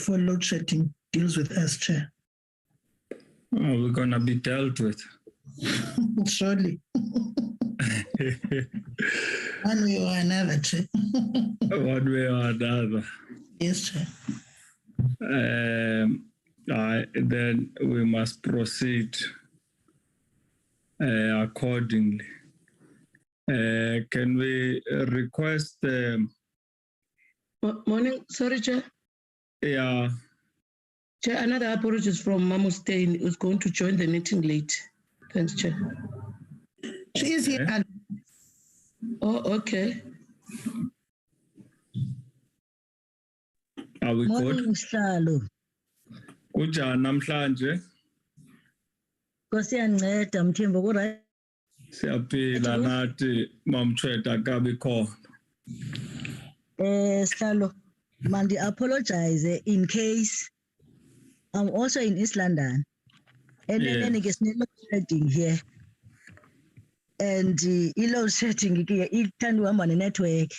before load shedding deals with us, Chair. Oh, we're going to be dealt with. Surely. One way or another, Chair. One way or another. Yes, Chair. Then we must proceed accordingly. Can we request... Morning, sorry, Chair. Yeah. Chair, another apologies from Mamo Stein, who's going to join the meeting late. Thanks, Chair. She is here. Okay. Oh, okay. Are we good? Sihlalo. Kunjani namhlanje? Nkosiyanceda Mthembu ku-right. Siyaphila nathi mamtshweta kabi khona. Sihlalo, mandi apologize in case I'm also in East London. And then it gets load shedding here. And load shedding ithanda uhamba network.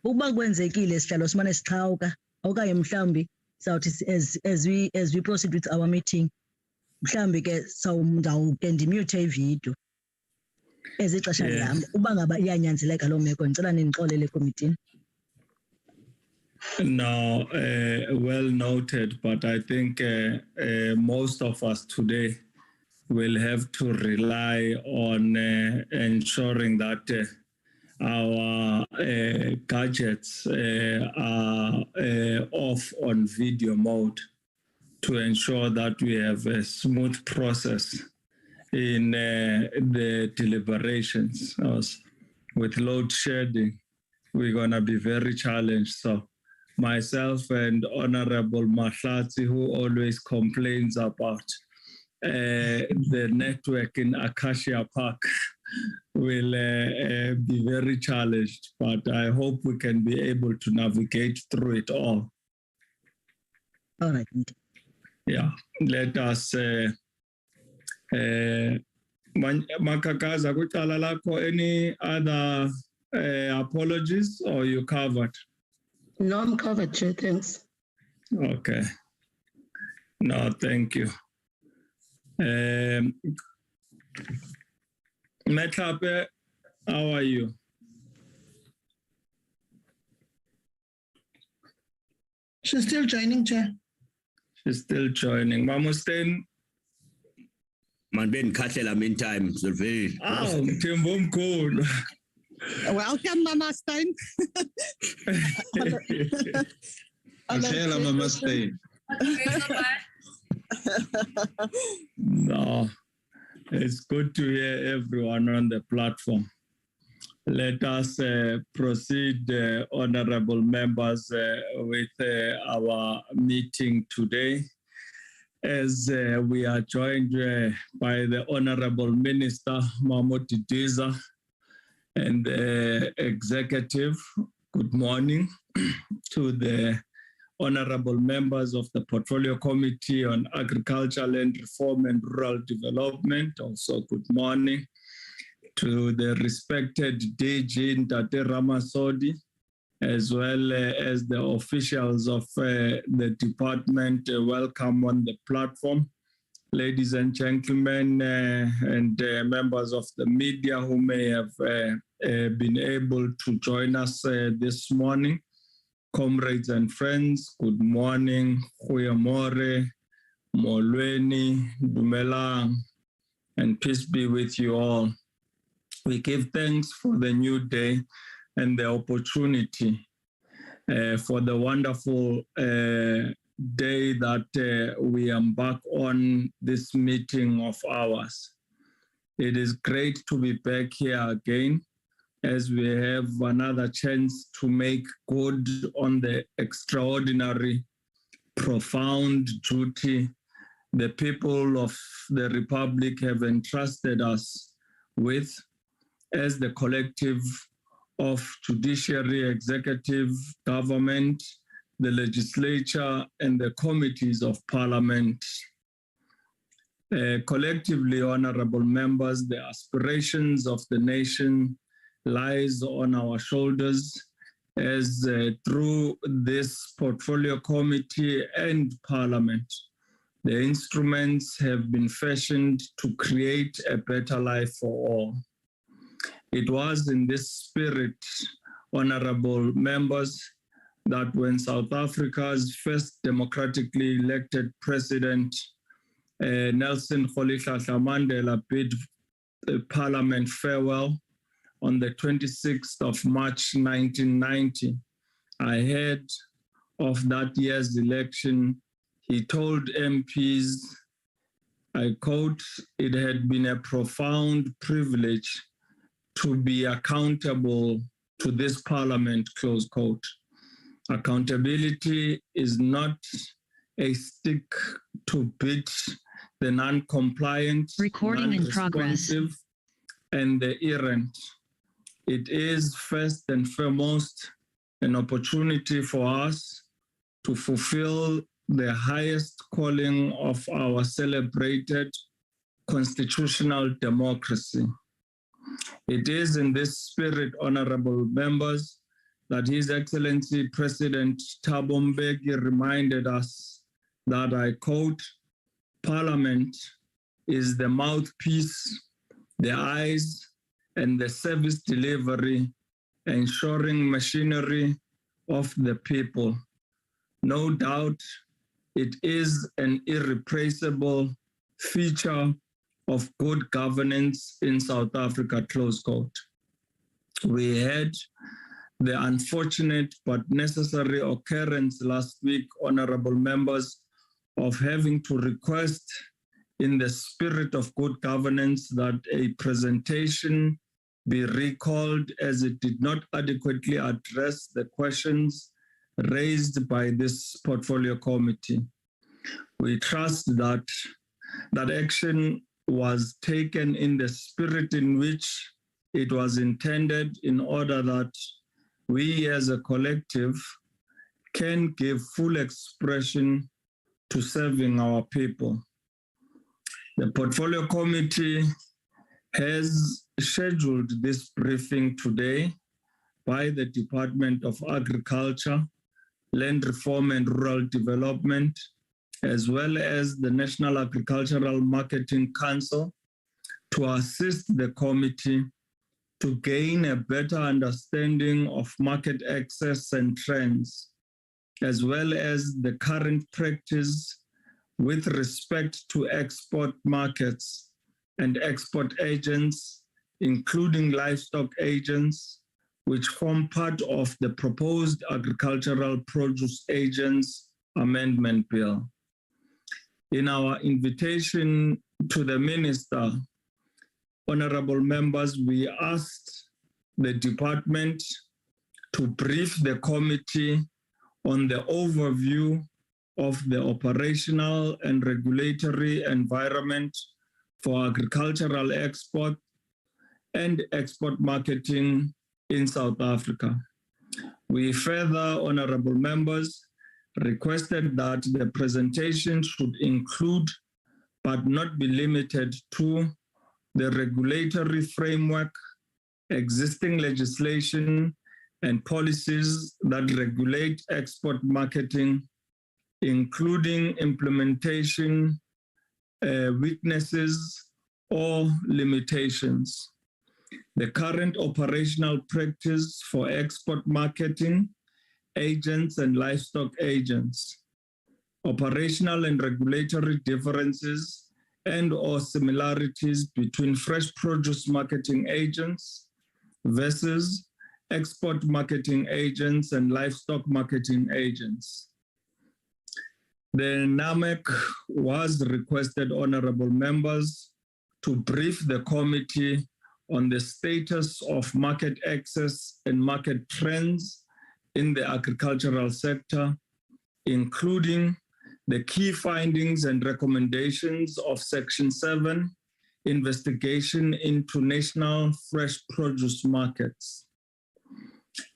Ukuba kwenzekile sihlalo simane siqhawuka okanye mhlambi sawuthi as we proceed with our meeting mhlambi ke sawumndawuke ndimute ivideo ezixesha lihamba uba ngaba iyanyanzeleka loo meko ndicela nindixolele committee. No, well noted, but I think most of us today will have to rely on ensuring that our gadgets are off on video mode to ensure that we have a smooth process in the deliberations. With load shedding, we're going to be very challenged. So myself and Honorable Mahlatsi, who always complains about the network in Acacia Park, will be very challenged, but I hope we can be able to navigate through it all. All right. Yeah, let us Makakaza kuqala lakho, any other apologies, or you covered? No, I'm covered, Chair, thanks. Okay. No, thank you. Metlape, how are you? She's still joining, Chair. She's still joining. Mamusten. Man ben Katela meantime, Sylvie. Oh, Timbum cool. Welcome, Mama Stein. Hello, Mama Stein. No, it's good to hear everyone on the platform. Let us proceed, honorable members, with our meeting today, as we are joined by the Honorable Minister Mahmoud Diza and the executive. Good morning to the honorable members of the Portfolio Committee on Agriculture, Land Reform and Rural Development. Also, good morning to the respected DG Ntate Ramasodi, as well as the officials of the department. Welcome on the platform. Ladies and gentlemen, and members of the media who may have been able to join us this morning. Comrades and friends, good morning. Goeiemorgen, Molweni, Dumelang, and peace be with you all. We give thanks for the new day and the opportunity for the wonderful day that we embark on this meeting of ours. It is great to be back here again, as we have another chance to make good on the extraordinary, profound duty the people of the Republic have entrusted us with as the collective of judiciary, executive, government, the legislature, and the committees of parliament. Collectively, honorable members, the aspirations of the nation lies on our shoulders, as through this portfolio committee and Parliament, the instruments have been fashioned to create a better life for all. It was in this spirit, honorable members, that when South Africa's first democratically elected president, Nelson Rolihlahla Mandela, bid the Parliament farewell on the 26th of March 1990, ahead of that year's election, he told MPs, I quote, "It had been a profound privilege to be accountable to this Parliament," close quote. Accountability is not a stick to beat the non-compliant, Recording in progress. non-responsive, and the errant. It is first and foremost an opportunity for us to fulfill the highest calling of our celebrated constitutional democracy. It is in this spirit, honorable members, that His Excellency President Thabo Mbeki reminded us that, I quote, "Parliament is the mouthpiece, the eyes, and the service delivery, ensuring machinery of the people. No doubt it is an irreplaceable feature of good governance in South Africa," close quote. We had the unfortunate but necessary occurrence last week, honorable members, of having to request in the spirit of good governance that a presentation be recalled as it did not adequately address the questions raised by this portfolio committee. We trust that that action was taken in the spirit in which it was intended, in order that we as a collective can give full expression to serving our people. The portfolio committee has scheduled this briefing today by the Department of Agriculture, Land Reform and Rural Development, as well as the National Agricultural Marketing Council, to assist the committee to gain a better understanding of market access and trends, as well as the current practice with respect to export markets and export agents, including livestock agents, which form part of the proposed Agricultural Produce Agents Amendment Bill. In our invitation to the Minister, honorable members, we asked the department to brief the committee on the overview of the operational and regulatory environment for agricultural export and export marketing in South Africa. We further, honorable members, requested that the presentation should include, but not be limited to, the regulatory framework, existing legislation, and policies that regulate export marketing, including implementation weaknesses or limitations. The current operational practice for export marketing agents and livestock agents, operational and regulatory differences and/or similarities between fresh produce marketing agents versus export marketing agents and livestock marketing agents. The NAMC was requested, honorable members, to brief the committee on the status of market access and market trends in the agricultural sector, including the key findings and recommendations of Section 7, Investigation into National Fresh Produce Markets.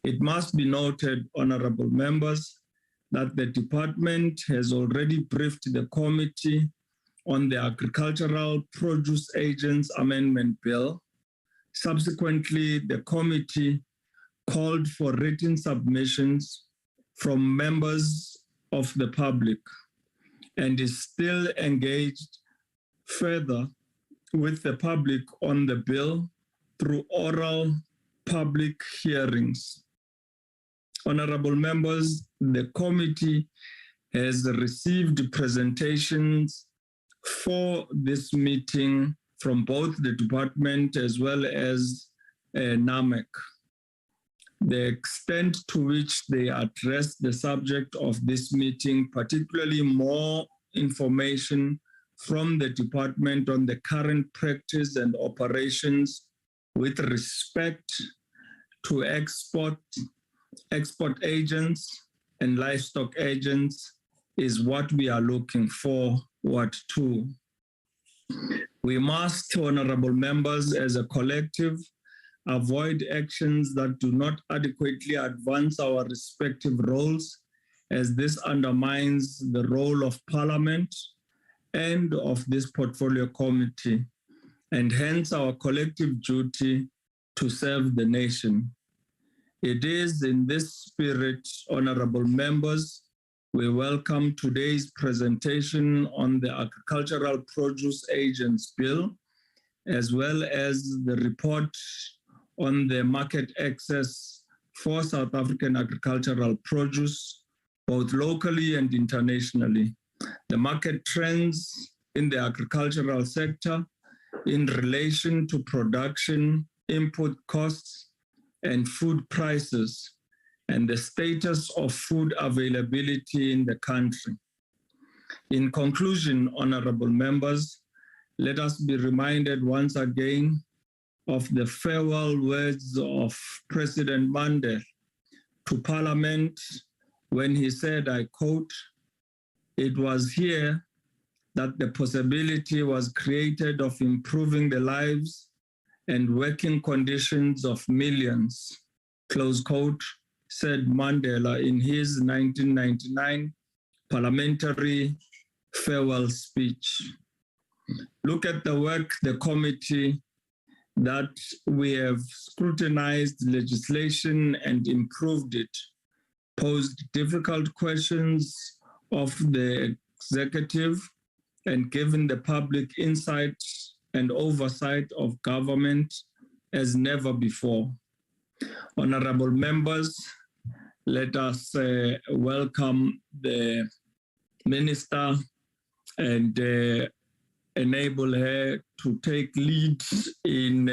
It must be noted, honorable members, that the department has already briefed the committee on the Agricultural Produce Agents Amendment Bill. Subsequently, the committee called for written submissions from members of the public and is still engaged further with the public on the bill through oral public hearings. Honorable members, the committee has received presentations for this meeting from both the department as well as NAMC. The extent to which they address the subject of this meeting, particularly more information from the department on the current practice and operations with respect to export agents and livestock agents, is what we are looking forward to. We must, honorable members, as a collective, avoid actions that do not adequately advance our respective roles, as this undermines the role of Parliament and of this portfolio committee, and hence our collective duty to serve the nation. It is in this spirit, honorable members, we welcome today's presentation on the Agricultural Produce Agents Bill, as well as the report on the market access for South African agricultural produce, both locally and internationally. The market trends in the agricultural sector in relation to production, input costs, and food prices, and the status of food availability in the country. In conclusion, honorable members, let us be reminded once again of the farewell words of President Mandela to Parliament when he said, I quote, "It was here that the possibility was created of improving the lives and working conditions of millions," close quote, said Mandela in his 1999 parliamentary farewell speech. Look at the work the committee that we have scrutinized legislation and improved it, posed difficult questions of the executive, and given the public insight and oversight of government as never before. Honorable members, let us welcome the Minister and enable her to take lead in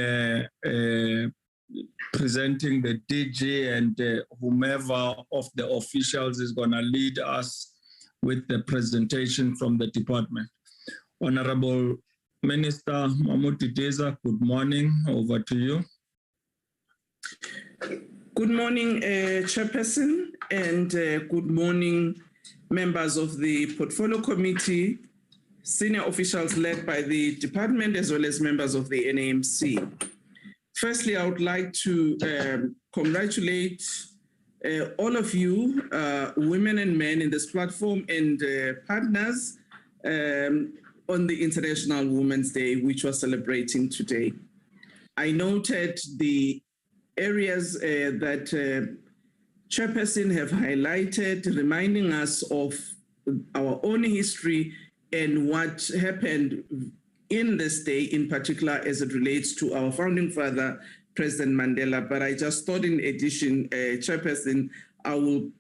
presenting the DG, and whomever of the officials is going to lead us with the presentation from the department. Honorable Minister Mamuti Deza, good morning. Over to you. Good morning, Chairperson, and good morning, members of the Portfolio Committee, senior officials led by the department, as well as members of the NAMC. Firstly, I would like to congratulate all of you, women and men in this platform, and partners on the International Women's Day, which we're celebrating today. I noted the areas that Chairperson have highlighted, reminding us of our own history and what happened in this day, in particular as it relates to our founding father, President Mandela. But I just thought, in addition, Chairperson, I will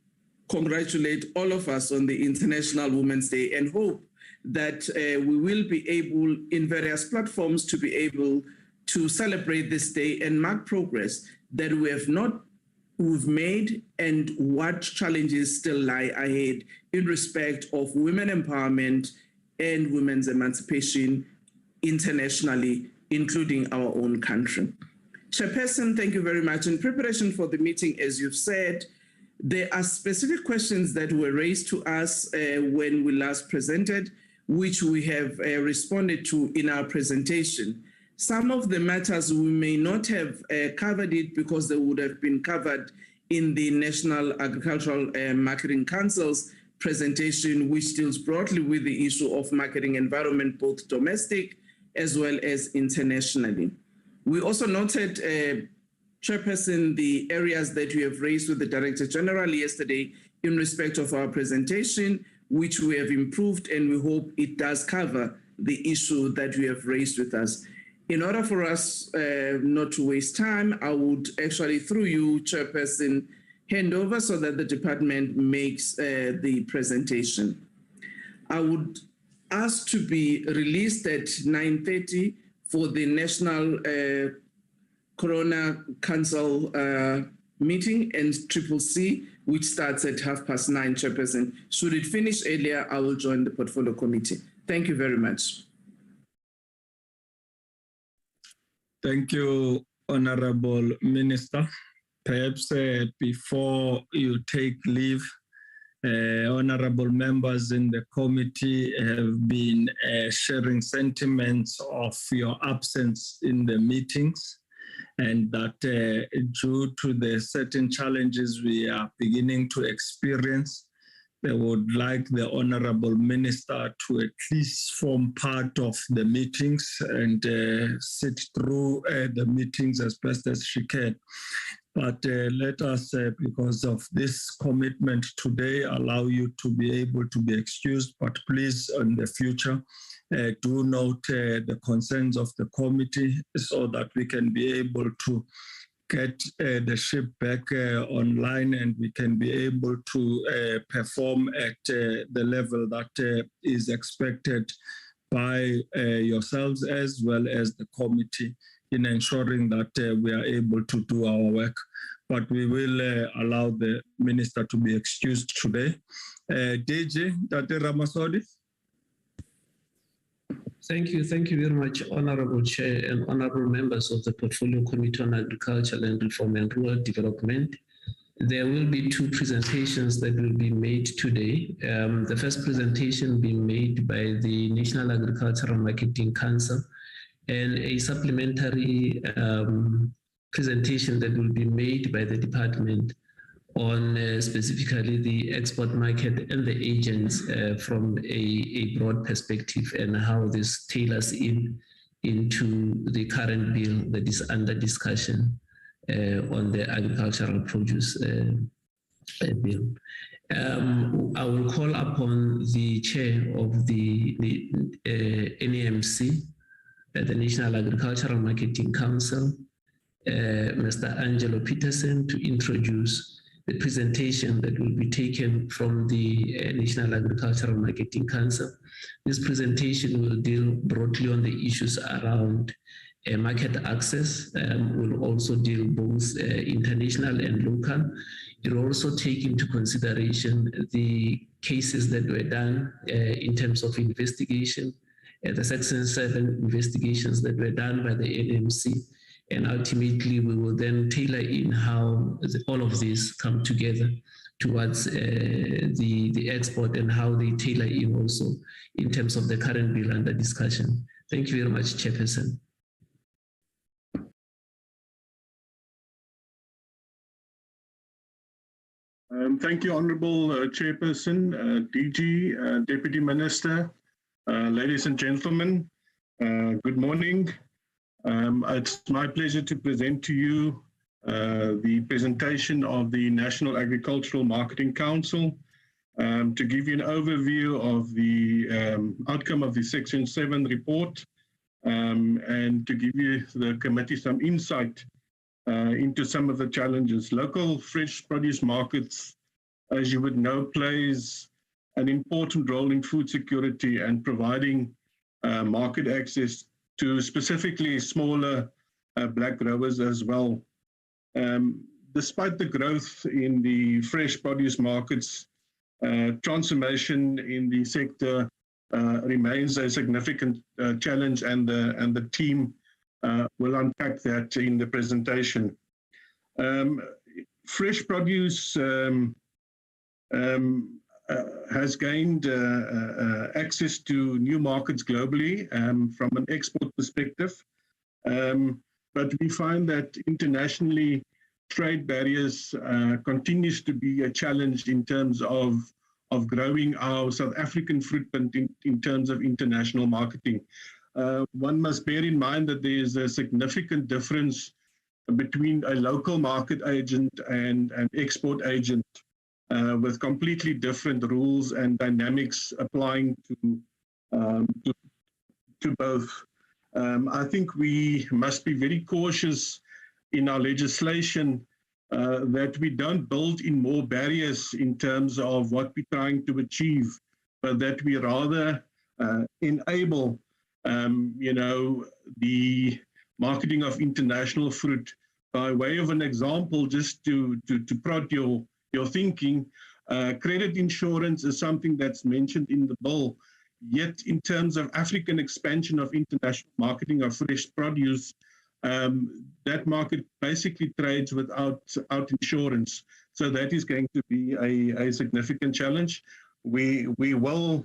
congratulate all of us on the International Women's Day and hope that we will be able, in various platforms, to be able to celebrate this day and mark progress that we've made, and what challenges still lie ahead in respect of women empowerment and women's emancipation internationally, including our own country. Chairperson, thank you very much. In preparation for the meeting, as you've said, there are specific questions that were raised to us when we last presented, which we have responded to in our presentation. Some of the matters we may not have covered it because they would have been covered in the National Agricultural Marketing Council's presentation, which deals broadly with the issue of marketing environment, both domestic as well as internationally. We also noted Chairperson, the areas that we have raised with the Director General yesterday in respect of our presentation, which we have improved, and we hope it does cover the issue that we have raised with us. In order for us not to waste time, I would actually, through you, Chairperson, hand over so that the department makes the presentation. I would ask to be released at 9:30 for the National Corona Council meeting and CCC, which starts at 9:30, Chairperson. Should it finish earlier, I will join the portfolio committee. Thank you very much. Thank you, Honorable Minister. Perhaps before you take leave, honorable members in the committee have been sharing sentiments of your absence in the meetings, and that due to the certain challenges we are beginning to experience, they would like the Honorable Minister to at least form part of the meetings and sit through the meetings as best as she can. But let us, because of this commitment today, allow you to be able to be excused. But please, in the future, do note the concerns of the committee so that we can be able to get the ship back online and we can be able to perform at the level that is expected by yourselves as well as the committee in ensuring that we are able to do our work. But we will allow the minister to be excused today. DG, Dr. Ramasodi. Thank you very much, Honorable Chair and Honorable members of the Portfolio Committee on Agriculture, Land Reform and Rural Development. There will be two presentations that will be made today. The first presentation being made by the National Agricultural Marketing Council, and a supplementary presentation that will be made by the department on specifically the export market and the agents from a broad perspective, and how this tailors into the current bill that is under discussion on the agricultural produce bill. I will call upon the chair of the NAMC, the National Agricultural Marketing Council, Mr. Angelo Peterson, to introduce the presentation that will be taken from the National Agricultural Marketing Council. This presentation will deal broadly on the issues around market access, will also deal both international and local. It will also take into consideration the cases that were done in terms of investigation, the Section 7 investigations that were done by the NMC. And ultimately, we will then tailor in how all of these come together towards the export, and how they tailor in also in terms of the current bill under discussion. Thank you very much, Chairperson. Thank you, Honorable Chairperson, DG, Deputy Minister, ladies and gentlemen, good morning. It's my pleasure to present to you the presentation of the National Agricultural Marketing Council to give you an overview of the outcome of the Section 7 report and to give you, the committee, some insight into some of the challenges. Local fresh produce markets, as you would know, plays an important role in food security and providing market access to specifically smaller black growers as well. Despite the growth in the fresh produce markets, transformation in the sector remains a significant challenge, and the team will unpack that in the presentation. Fresh produce has gained access to new markets globally from an export perspective. But we find that internationally, trade barriers continues to be a challenge in terms of growing our South African footprint in terms of international marketing. One must bear in mind that there is a significant difference between a local market agent and an export agent with completely different rules and dynamics applying to both. I think we must be very cautious in our legislation that we don't build in more barriers in terms of what we're trying to achieve, but that we rather enable, the marketing of international fruit. By way of an example, just to prod your thinking, credit insurance is something that's mentioned in the bill. Yet, in terms of African expansion of international marketing of fresh produce, that market basically trades without insurance. So that is going to be a significant challenge. We will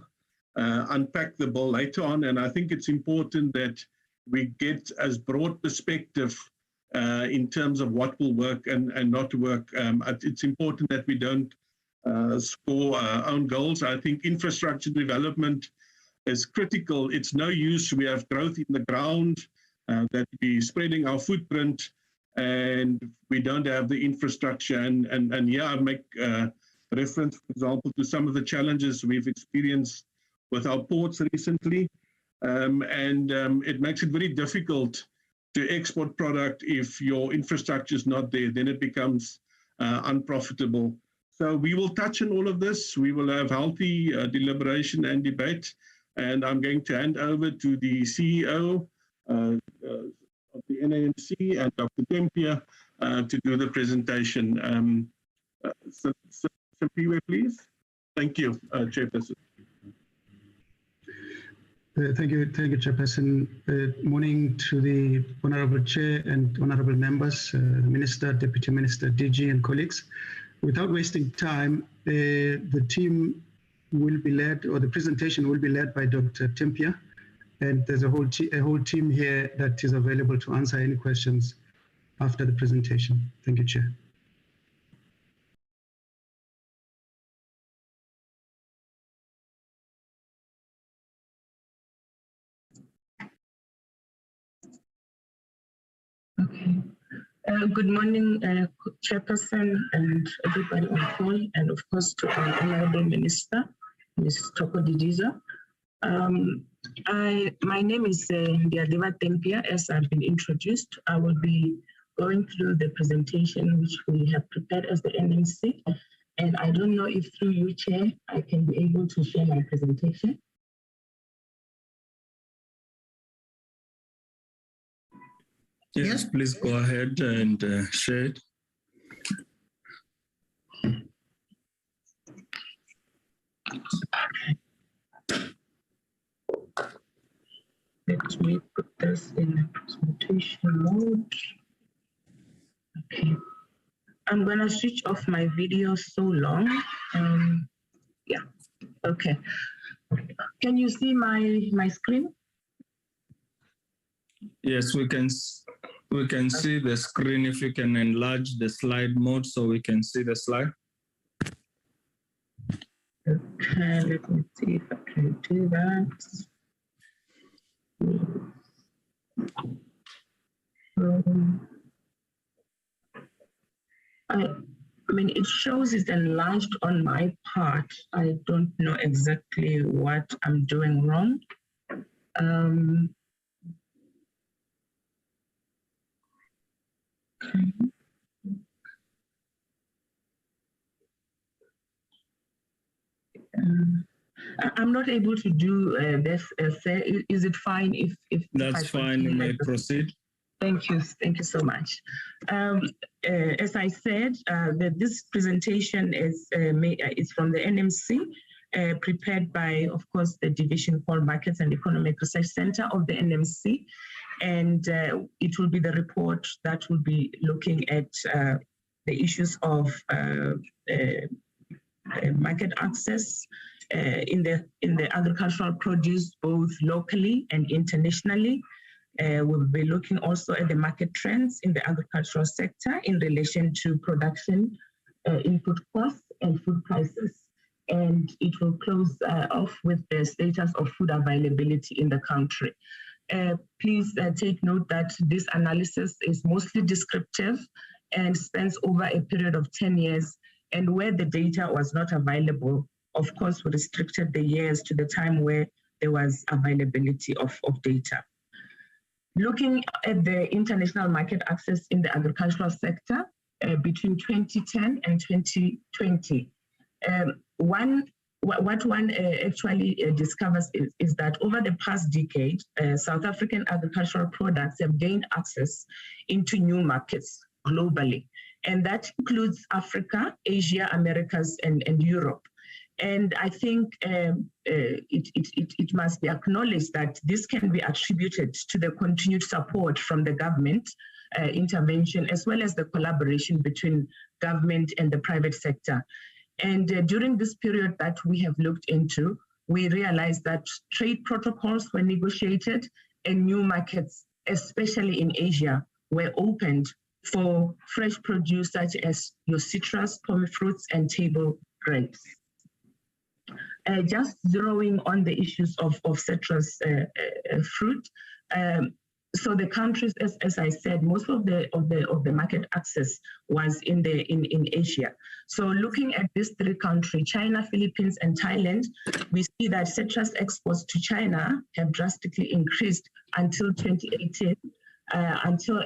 unpack the bill later on, and I think it's important that we get as broad perspective in terms of what will work and not work. It's important that we don't score our own goals. I think infrastructure development is critical. It's no use we have growth in the ground, that we're spreading our footprint, and we don't have the infrastructure. And yeah, I make reference, for example, to some of the challenges we've experienced with our ports recently. It makes it very difficult to export product if your infrastructure is not there. Then it becomes unprofitable. So we will touch on all of this. We will have healthy deliberation and debate. And I'm going to hand over to the CEO of the NAMC and Dr. Tempia to do the presentation. Simpiwe, please. Thank you, Chairperson. Thank you, Chairperson. Morning to the Honorable Chair and Honorable members, Minister, Deputy Minister, DG, and colleagues. Without wasting time, the team will be led, or the presentation will be led by Dr. Tempia, and there's a whole team here that is available to answer any questions after the presentation. Thank you, Chair. Okay. Good morning, Chairperson and everybody on call, and of course to our Honorable Minister, Ms. Toko Didiza. My name is DALRRD Tempia, as I've been introduced. I will be going through the presentation which we have prepared as the NMC, and I don't know if through you, Chair, I can be able to share my presentation. Yes, please go ahead and share it. Let me put this in the presentation mode. Okay. I'm going to switch off my video so long. Yeah, okay. Can you see my screen? Yes, we can see the screen. If you can enlarge the slide mode so we can see the slide. Okay, let me see if I can do that. I mean, it shows it's enlarged on my part. I don't know exactly what I'm doing wrong. I'm not able to do this. Is it fine if that's fine? You may proceed. Thank you so much. As I said, this presentation is from the NMC, prepared by, of course, the Division for Markets and Economic Research Center of the NMC, and it will be the report that will be looking at the issues of market access in the agricultural produce, both locally and internationally. We'll be looking also at the market trends in the agricultural sector in relation to production, input costs, and food prices. And it will close off with the status of food availability in the country. please take note that this analysis is mostly descriptive and spans over a period of 10 years. And where the data was not available, of course, we restricted the years to the time where there was availability of data. Looking at the international market access in the agricultural sector between 2010 and 2020, what one actually discovers is that over the past decade, South African agricultural products have gained access into new markets globally. And that includes Africa, Asia, Americas, and Europe. And I think it must be acknowledged that this can be attributed to the continued support from the government intervention, as well as the collaboration between government and the private sector. And during this period that we have looked into, we realized that trade protocols were negotiated and new markets, especially in Asia, were opened for fresh produce such as your citrus, pomme fruits, and table grapes. Just zeroing on the issues of citrus fruit. So the countries, as I said, most of the market access was in Asia. So looking at these three countries, China, Philippines, and Thailand, we see that citrus exports to China have drastically increased until 2018, until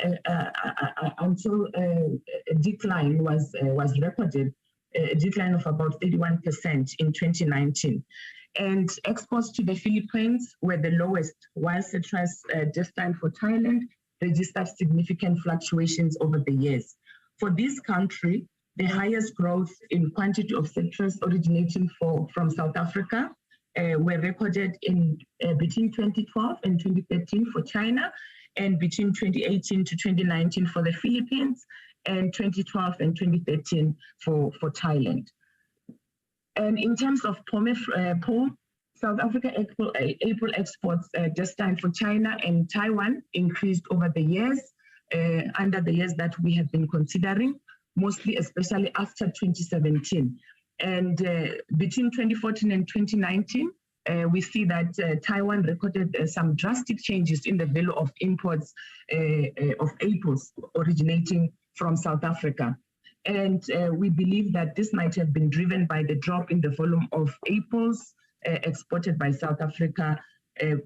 a decline was recorded, a decline of about 31% in 2019. And exports to the Philippines were the lowest, while citrus destined for Thailand registered significant fluctuations over the years. For this country, the highest growth in quantity of citrus originating from South Africa were recorded in between 2012 and 2013 for China, and between 2018 to 2019 for the Philippines, and 2012 and 2013 for Thailand. And in terms of pomme, South Africa April exports destined for China and Taiwan increased over the years, under the years that we have been considering, mostly especially after 2017. And between 2014 and 2019, we see that Taiwan recorded some drastic changes in the value of imports of apples originating from South Africa. And we believe that this might have been driven by the drop in the volume of apples exported by South Africa,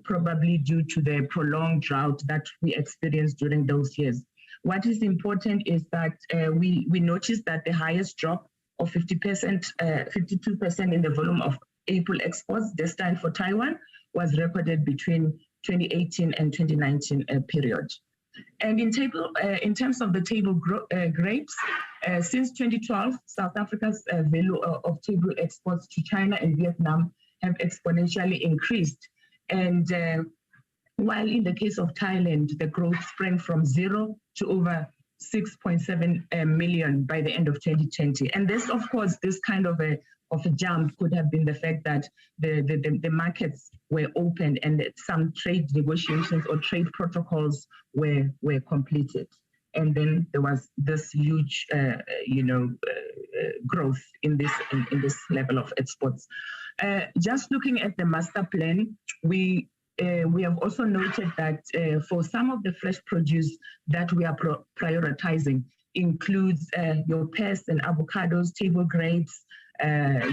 probably due to the prolonged drought that we experienced during those years. What is important is that we noticed that the highest drop of 50%, 52% in the volume of apple exports destined for Taiwan was recorded between 2018 and 2019 period. And in terms of the table grapes, since 2012, South Africa's value of table exports to China and Vietnam have exponentially increased. And while in the case of Thailand, the growth sprang from 0 to over 6.7 million by the end of 2020. And this, of course, this kind of a jump could have been the fact that the markets were opened and some trade negotiations or trade protocols were completed. And then there was this huge, growth in this level of exports. Just looking at the master plan, we have also noted that for some of the fresh produce that we are prioritizing includes your pears and avocados, table grapes,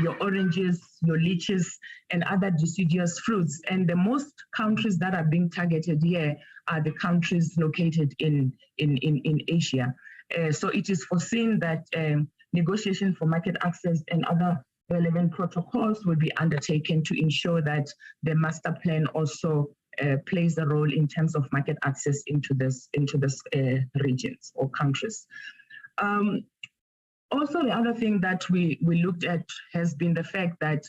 your oranges, your lychees, and other deciduous fruits. And the most countries that are being targeted here are the countries located in Asia. So it is foreseen that negotiation for market access and other relevant protocols will be undertaken to ensure that the master plan also plays a role in terms of market access into this regions or countries. Also, the other thing that we looked at has been the fact that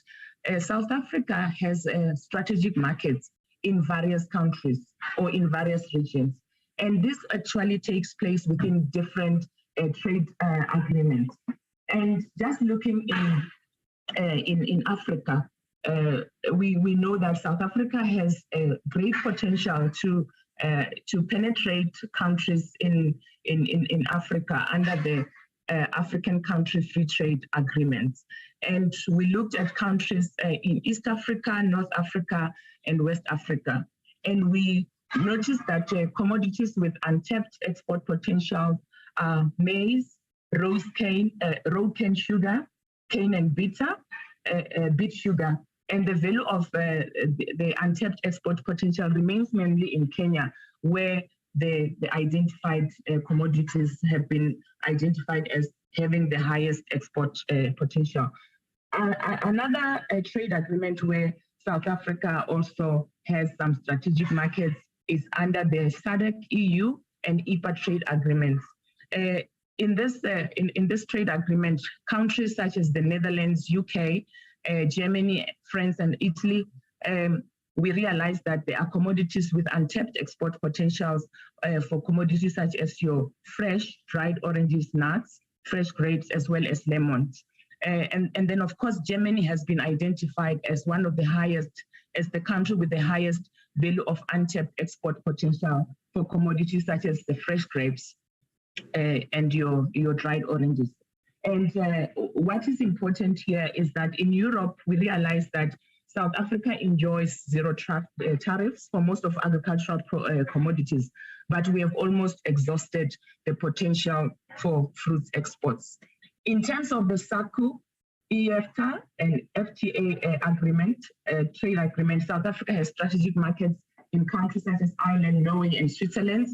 South Africa has strategic markets in various countries or in various regions. And this actually takes place within different trade agreements. And just looking in Africa, we know that South Africa has a great potential to penetrate countries in Africa under the African Country Free Trade Agreements. And we looked at countries in East Africa, North Africa, and West Africa. And we notice that commodities with untapped export potential are maize, roast cane sugar, cane and bitter, beet sugar. And the value of the untapped export potential remains mainly in Kenya, where the identified commodities have been identified as having the highest export potential. Another trade agreement where South Africa also has some strategic markets is under the SADC EU and EPA trade agreements. In this trade agreement, countries such as the Netherlands, UK, Germany, France, and Italy, we realize that there are commodities with untapped export potentials for commodities such as your fresh, dried oranges, nuts, fresh grapes, as well as lemons. And then, of course, Germany has been identified as one of the highest, as the country with the highest value of untapped export potential for commodities such as the fresh grapes and your dried oranges. And what is important here is that in Europe, we realize that South Africa enjoys zero tariffs for most of agricultural commodities, but we have almost exhausted the potential for fruits exports. In terms of the SACU, EFTA, and FTA agreement, trade agreement, South Africa has strategic markets in countries such as Ireland, Norway, and Switzerland,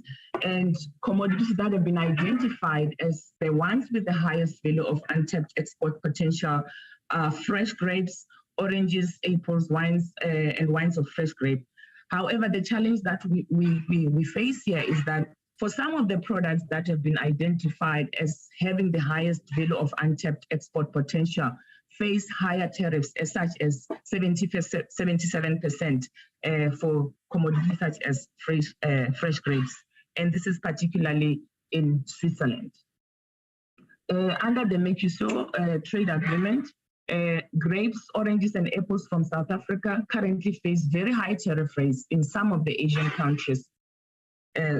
and commodities that have been identified as the ones with the highest value of untapped export potential are fresh grapes, oranges, apples, wines, and wines of fresh grape. However, the challenge that we face here is that for some of the products that have been identified as having the highest value of untapped export potential face higher tariffs, as such as 77% for commodities such as fresh grapes. And this is particularly in Switzerland. Under the Mercosur trade agreement, grapes, oranges, and apples from South Africa currently face very high tariff rates in some of the Asian countries,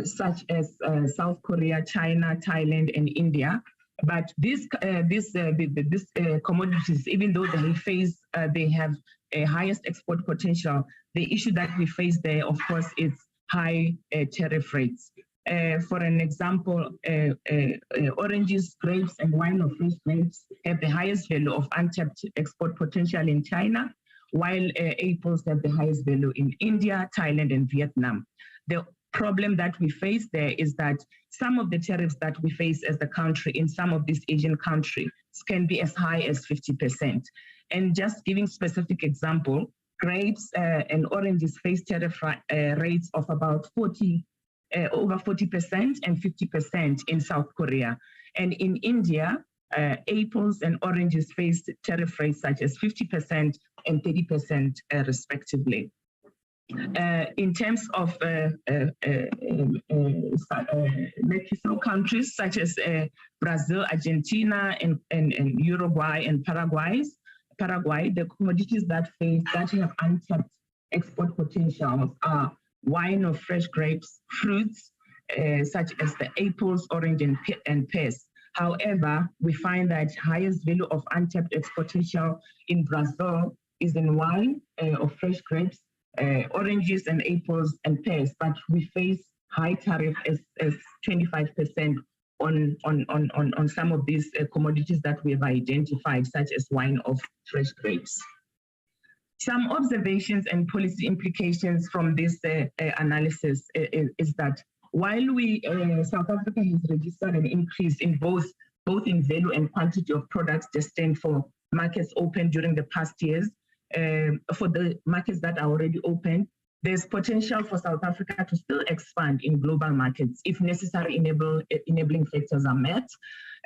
such as South Korea, China, Thailand, and India. But these commodities, even though they have a highest export potential, the issue that we face there, of course, is high tariff rates. For an example, oranges, grapes, and wine of fresh grapes have the highest value of untapped export potential in China, while apples have the highest value in India, Thailand, and Vietnam. The problem that we face there is that some of the tariffs that we face as a country in some of these Asian countries can be as high as 50%. And just giving specific example, grapes and oranges face tariff rates of about over 40% and 50% in South Korea. And in India, apples and oranges face tariff rates such as 50% and 30% respectively. In terms of Mercosur countries such as Brazil, Argentina, and Uruguay and Paraguay, the commodities that have untapped export potentials are wine of fresh grapes, fruits such as the apples, orange, and pears. However, we find that highest value of untapped export potential in Brazil is in wine of fresh grapes, oranges and apples and pears, but we face high tariff as 25% on some of these commodities that we have identified, such as wine of fresh grapes. Some observations and policy implications from this analysis is that while South Africa has registered an increase in both in value and quantity of products destined for markets open during the past years, for the markets that are already open, there's potential for South Africa to still expand in global markets if necessary enabling factors are met.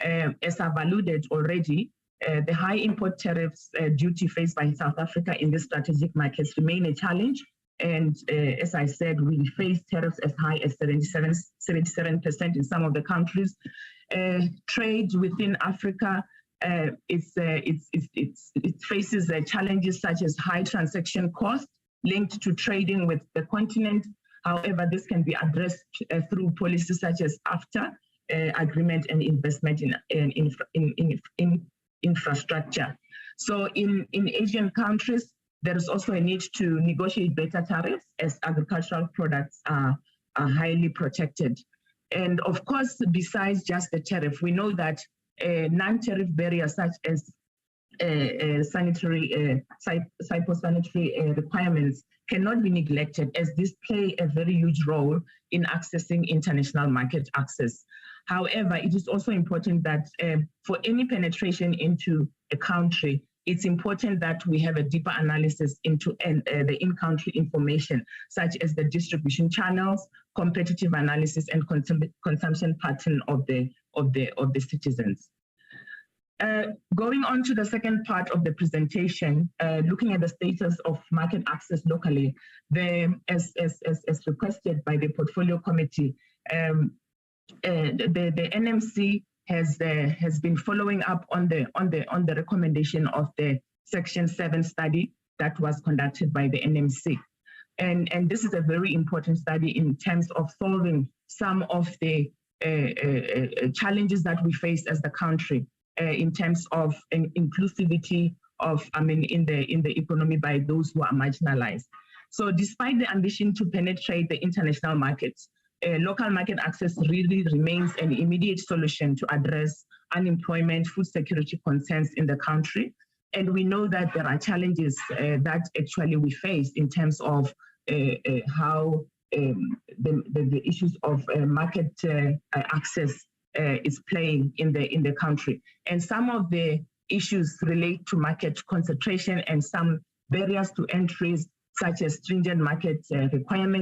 As I've alluded already, the high import tariffs duty faced by South Africa in these strategic markets remain a challenge. And as I said, we face tariffs as high as 77% in some of the countries. Trade within Africa, it faces challenges such as high transaction costs linked to trading with the continent. However, this can be addressed through policies such as AfTA agreement and investment in infrastructure. So in Asian countries, there is also a need to negotiate better tariffs as agricultural products are highly protected. And of course, besides just the tariff, we know that non-tariff barriers such as phytosanitary requirements cannot be neglected, as this play a very huge role in accessing international market access. However, it is also important that for any penetration into a country, it's important that we have a deeper analysis into the in-country information, such as the distribution channels, competitive analysis, and consumption pattern of the citizens. Going on to the second part of the presentation, looking at the status of market access locally, as requested by the portfolio committee, the NMC has been following up on the recommendation of the Section 7 study that was conducted by the NMC, and this is a very important study in terms of solving some of the challenges that we face as the country in terms of inclusivity of in the economy by those who are marginalized. So, despite the ambition to penetrate the international markets, local market access really remains an immediate solution to address unemployment, food security concerns in the country. And we know that there are challenges that actually we face in terms of how the issues of market access is playing in the country. And some of the issues relate to market concentration and some barriers to entries, such as stringent market requirements